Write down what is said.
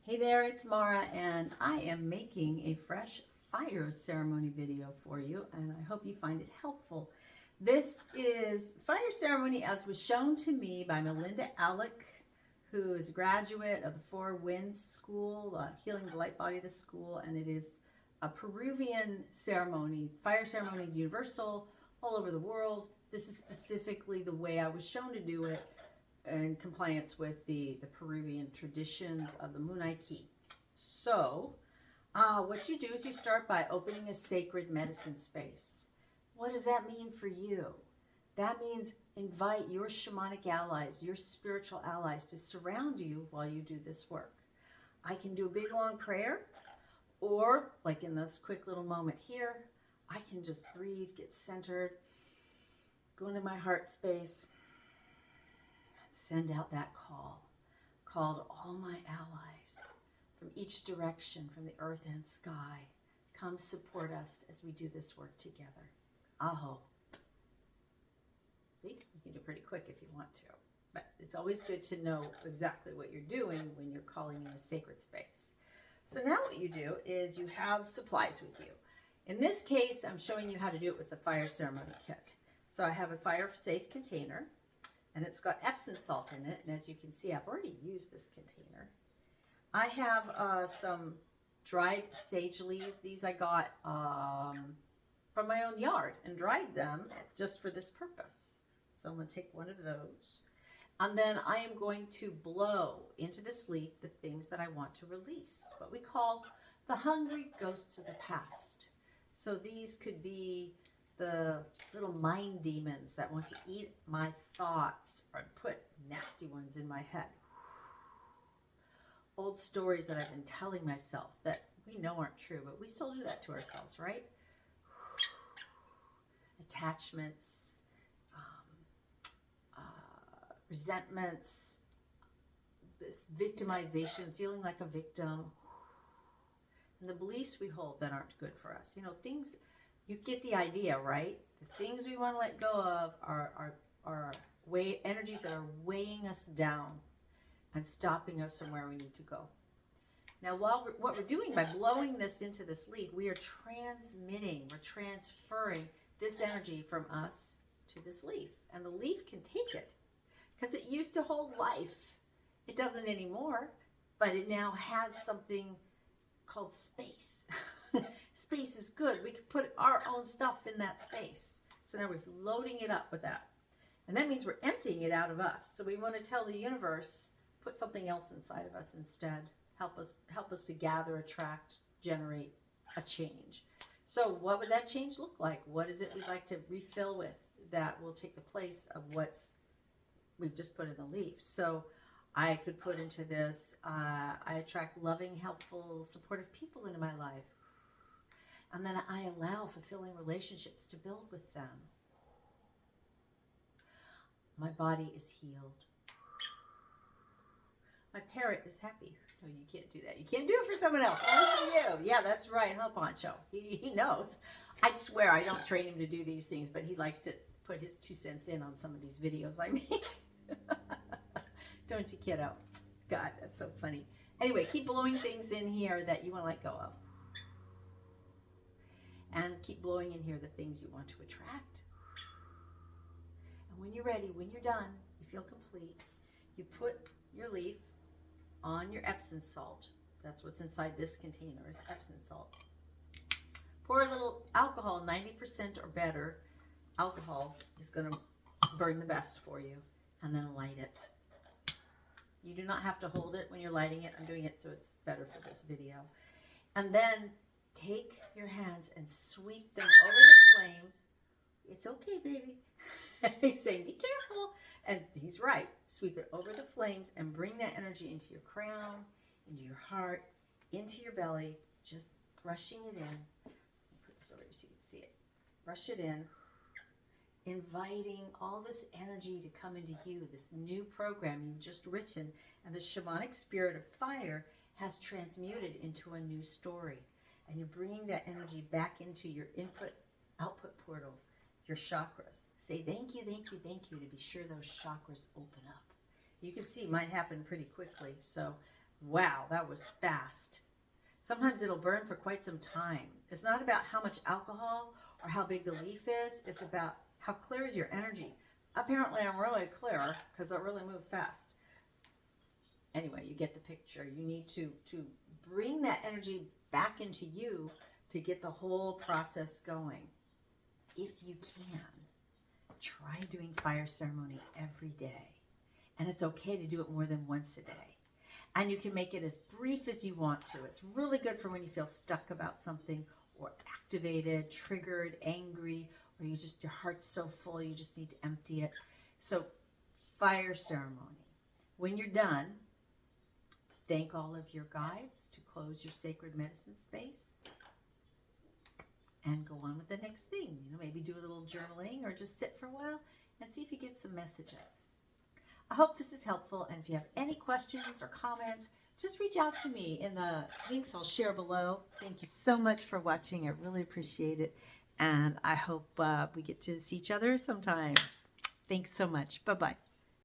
Hey there, it's Mara, and I am making a fresh fire ceremony video for you, and I hope you find it helpful. This is fire ceremony as was shown to me by Melinda Alec, who is a graduate of the Four Winds School, Healing the Light Body of the school, and it is a Peruvian ceremony. Fire ceremony is universal all over the world. This is specifically the way I was shown to do it, in compliance with the Peruvian traditions of the Munay-Ki. So, what you do is you start by opening a sacred medicine space. What does that mean for you? That means invite your shamanic allies, your spiritual allies to surround you while you do this work. I can do a big long prayer, or like in this quick little moment here, I can just breathe, get centered, go into my heart space, send out that call to all my allies from each direction, from the earth and sky. Come support us as we do this work together. Aho. See, you can do pretty quick if you want to, but it's always good to know exactly what you're doing when you're calling in a sacred space. So now what you do is you have supplies with you. In this case, I'm showing you how to do it with the fire ceremony kit. So I have a fire safe container, and it's got Epsom salt in it, and as you can see, I've already used this container. I have some dried sage leaves. These I got from my own yard and dried them just for this purpose. So I'm going to take one of those, and then I am going to blow into this leaf the things that I want to release, what we call the hungry ghosts of the past. So these could be the little mind demons that want to eat my thoughts or put nasty ones in my head. Old stories that I've been telling myself that we know aren't true, but we still do that to ourselves, right? Attachments, resentments, this victimization, feeling like a victim, and the beliefs we hold that aren't good for us. You know, things. You get the idea, right? The things we want to let go of are energies that are weighing us down and stopping us from where we need to go. Now, what we're doing by blowing this into this leaf, we are transmitting, we're transferring this energy from us to this leaf. And the leaf can take it because it used to hold life. It doesn't anymore, but it now has something called space. Space is good. We can put our own stuff in that space. So now we're loading it up with that. And that means we're emptying it out of us. So we want to tell the universe, put something else inside of us instead. Help us to gather, attract, generate a change. So what would that change look like? What is it we'd like to refill with that will take the place of what's we've just put in the leaf? So I could put into this, I attract loving, helpful, supportive people into my life. And then I allow fulfilling relationships to build with them. My body is healed. My parrot is happy. No, you can't do that. You can't do it for someone else. Only for you. Yeah, that's right, huh, Poncho? He knows. I swear I don't train him to do these things, but he likes to put his 2 cents in on some of these videos I make. Don't you, kiddo? God, that's so funny. Anyway, keep blowing things in here that you want to let go of. And keep blowing in here the things you want to attract. And when you're ready, when you're done, you feel complete, you put your leaf on your Epsom salt. That's what's inside this container is Epsom salt. Pour a little alcohol, 90% or better. Alcohol is going to burn the best for you. And then light it. You do not have to hold it when you're lighting it. I'm doing it so it's better for this video. And then take your hands and sweep them over the flames. It's okay, baby. He's saying, be careful. And he's right. Sweep it over the flames and bring that energy into your crown, into your heart, into your belly. Just brushing it in. Put this over here so you can see it. Brush it in. Inviting all this energy to come into you, this new program you've just written, and the shamanic spirit of fire has transmuted into a new story. And you're bringing that energy back into your input-output portals, your chakras. Say thank you, thank you, thank you to be sure those chakras open up. You can see mine happen pretty quickly. So Wow, that was fast. Sometimes it'll burn for quite some time. It's not about how much alcohol or how big the leaf is. It's about how clear is your energy. Apparently, I'm really clear because I really move fast. Anyway, you get the picture. You need to bring that energy back into you to get the whole process going. If you can, try doing fire ceremony every day. And it's okay to do it more than once a day. And you can make it as brief as you want to. It's really good for when you feel stuck about something or activated, triggered, angry, or your heart's so full you just need to empty it. So, fire ceremony. When you're done, thank all of your guides to close your sacred medicine space and go on with the next thing. Maybe do a little journaling or just sit for a while and see if you get some messages. I hope this is helpful, and if you have any questions or comments, just reach out to me in the links I'll share below. Thank you so much for watching. I really appreciate it, and I hope we get to see each other sometime. Thanks so much. Bye-bye.